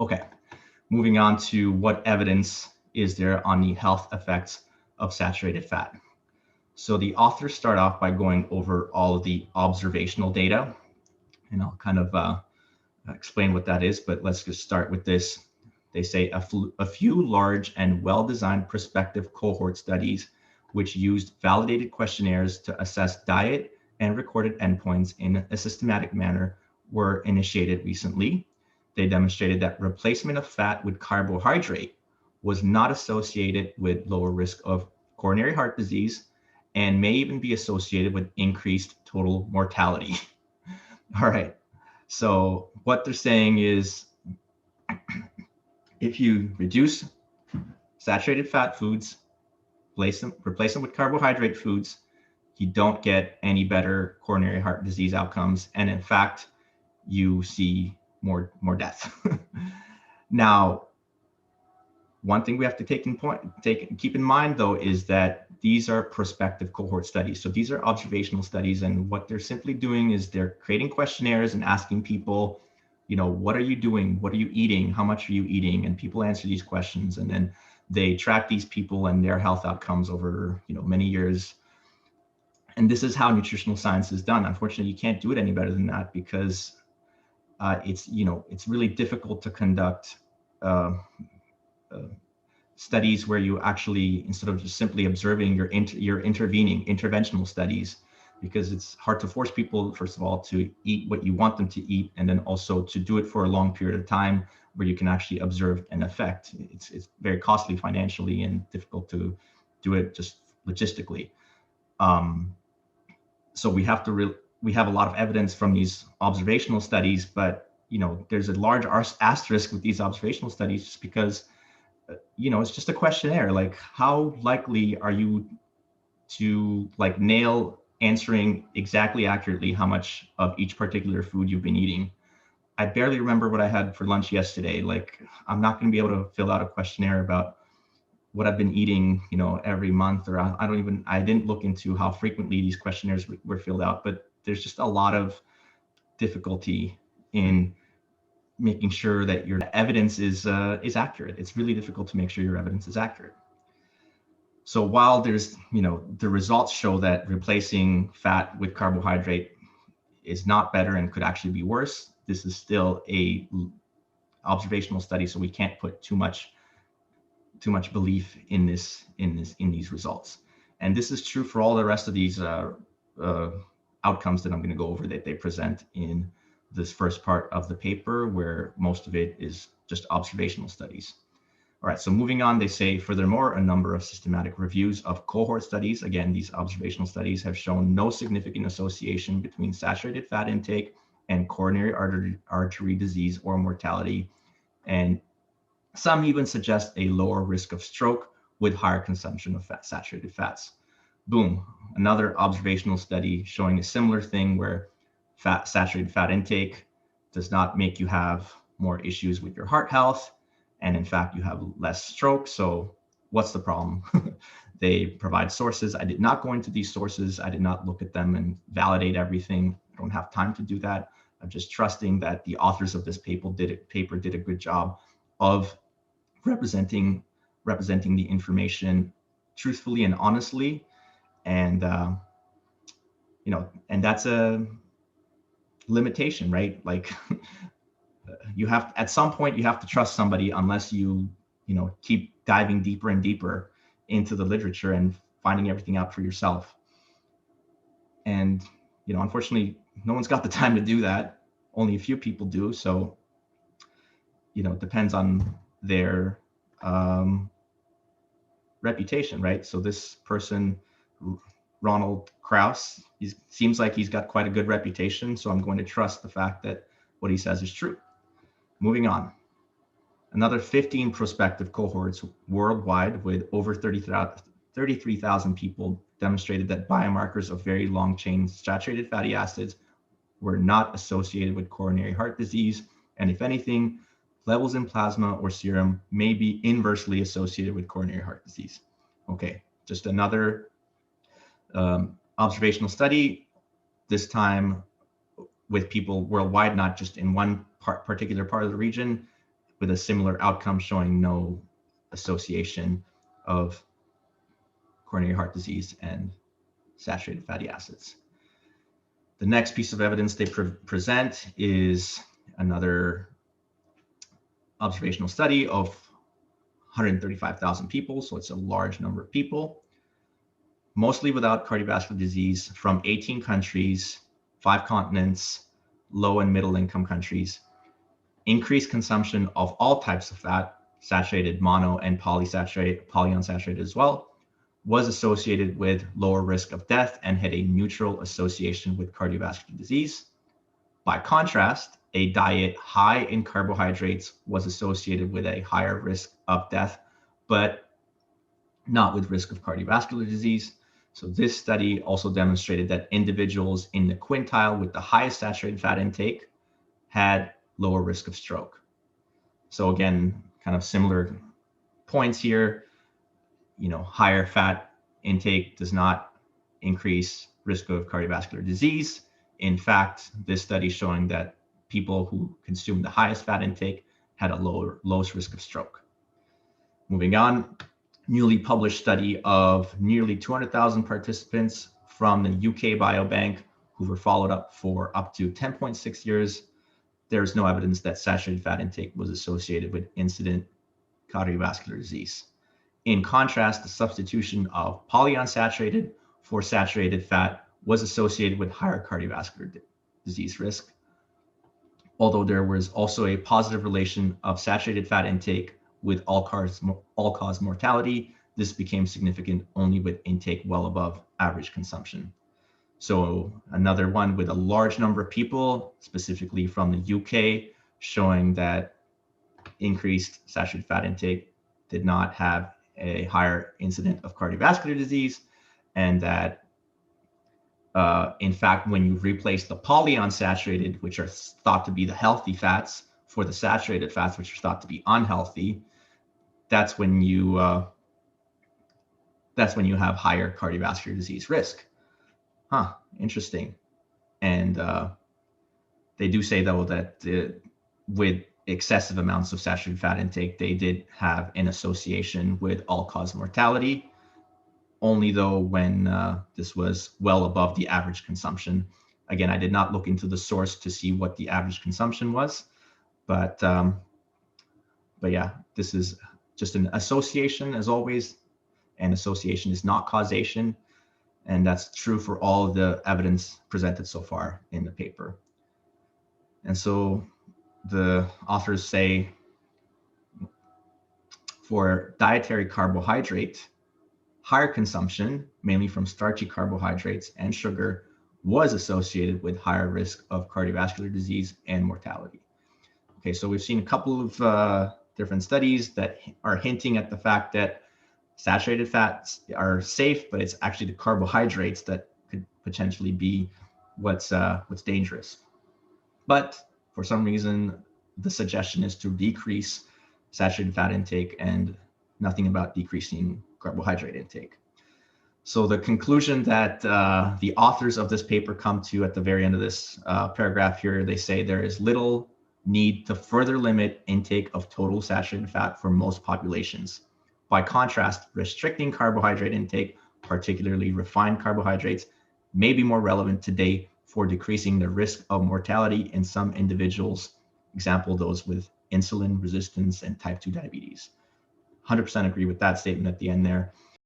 Okay, moving on to what evidence is there on the health effects of saturated fat. So the authors start off by going over all of the observational data, and I'll kind of explain what that is, but let's just start with this. They say a few large and well-designed prospective cohort studies which used validated questionnaires to assess diet and recorded endpoints in a systematic manner were initiated recently. They demonstrated that replacement of fat with carbohydrate was not associated with lower risk of coronary heart disease and may even be associated with increased total mortality. All right. So what they're saying is if you reduce saturated fat foods, replace them with carbohydrate foods, you don't get any better coronary heart disease outcomes. And in fact, you see more death. Now, one thing we have to keep in mind though is that these are prospective cohort studies. So these are observational studies, and what they're simply doing is they're creating questionnaires and asking people, what are you doing? What are you eating? How much are you eating? And people answer these questions, and then they track these people and their health outcomes over, many years. And this is how nutritional science is done. Unfortunately, you can't do it any better than that because it's really difficult to conduct studies where you actually, instead of just simply observing, you're intervening, interventional studies, because it's hard to force people, first of all, to eat what you want them to eat, and then also to do it for a long period of time where you can actually observe an effect. It's very costly financially and difficult to do it just logistically. So we have a lot of evidence from these observational studies, but there's a large asterisk with these observational studies just because it's just a questionnaire. Like, how likely are you to nail answering exactly accurately how much of each particular food you've been eating? I barely remember what I had for lunch yesterday. Like, I'm not going to be able to fill out a questionnaire about what I've been eating, every month, or I didn't look into how frequently these questionnaires were filled out, but there's just a lot of difficulty in making sure that your evidence is accurate. It's really difficult to make sure your evidence is accurate. So while there's, the results show that replacing fat with carbohydrate is not better and could actually be worse, this is still a observational study, so we can't put too much belief in these results. And this is true for all the rest of these outcomes that I'm going to go over that they present in this first part of the paper, where most of it is just observational studies. All right, so moving on, they say, furthermore, a number of systematic reviews of cohort studies, again, these observational studies, have shown no significant association between saturated fat intake and coronary artery disease or mortality. And some even suggest a lower risk of stroke with higher consumption of saturated fats. Boom, another observational study showing a similar thing, where saturated fat intake does not make you have more issues with your heart health, and in fact you have less stroke. So what's the problem? They provide sources. I did not go into these sources. I did not look at them and validate everything. I don't have time to do that. I'm just trusting that the authors of this paper did a good job of representing the information truthfully and honestly. And and that's a limitation, right? Like, at some point you have to trust somebody, unless you keep diving deeper and deeper into the literature and finding everything out for yourself. And unfortunately, no one's got the time to do that. Only a few people do. So it depends on their reputation, right? So this person, Ronald Krauss, seems like he's got quite a good reputation, so I'm going to trust the fact that what he says is true. Moving on. Another 15 prospective cohorts worldwide with over 33,000 people demonstrated that biomarkers of very long-chain saturated fatty acids were not associated with coronary heart disease, and if anything, levels in plasma or serum may be inversely associated with coronary heart disease. Okay, just another observational study, this time with people worldwide, not just in one particular part of the region. with a similar outcome showing no association of coronary heart disease and saturated fatty acids. The next piece of evidence they present is another observational study of 135,000 people, so it's a large number of people, mostly without cardiovascular disease, from 18 countries, 5 continents, low and middle income countries. Increased consumption of all types of fat, saturated, mono, and polyunsaturated as well, was associated with lower risk of death and had a neutral association with cardiovascular disease. By contrast, a diet high in carbohydrates was associated with a higher risk of death, but not with risk of cardiovascular disease. So this study also demonstrated that individuals in the quintile with the highest saturated fat intake had lower risk of stroke. So again, kind of similar points here. Higher fat intake does not increase risk of cardiovascular disease. In fact, this study showing that people who consumed the highest fat intake had a lowest risk of stroke. Moving on, newly published study of nearly 200,000 participants from the UK Biobank who were followed up for up to 10.6 years. There's no evidence that saturated fat intake was associated with incident cardiovascular disease. In contrast, the substitution of polyunsaturated for saturated fat was associated with higher cardiovascular disease risk. Although there was also a positive relation of saturated fat intake with all-cause mortality, this became significant only with intake well above average consumption. So another one with a large number of people, specifically from the UK, showing that increased saturated fat intake did not have a higher incidence of cardiovascular disease, and that in fact, when you replace the polyunsaturated, which are thought to be the healthy fats, for the saturated fats, which are thought to be unhealthy, that's when you have higher cardiovascular disease risk. Interesting. And they do say, though, that with excessive amounts of saturated fat intake, they did have an association with all-cause mortality, only though when this was well above the average consumption. Again, I did not look into the source to see what the average consumption was, but yeah, this is just an association, as always, and association is not causation, and that's true for all of the evidence presented so far in the paper. And so the authors say, for dietary carbohydrate, higher consumption, mainly from starchy carbohydrates and sugar, was associated with higher risk of cardiovascular disease and mortality. Okay, so we've seen a couple of different studies that are hinting at the fact that saturated fats are safe, but it's actually the carbohydrates that could potentially be what's dangerous. But for some reason, the suggestion is to decrease saturated fat intake and nothing about decreasing carbohydrate intake. So the conclusion that the authors of this paper come to at the very end of this paragraph here, they say there is little need to further limit intake of total saturated fat for most populations. By contrast, restricting carbohydrate intake, particularly refined carbohydrates, may be more relevant today for decreasing the risk of mortality in some individuals, example those with insulin resistance and type 2 diabetes. 100% agree with that statement at the end there.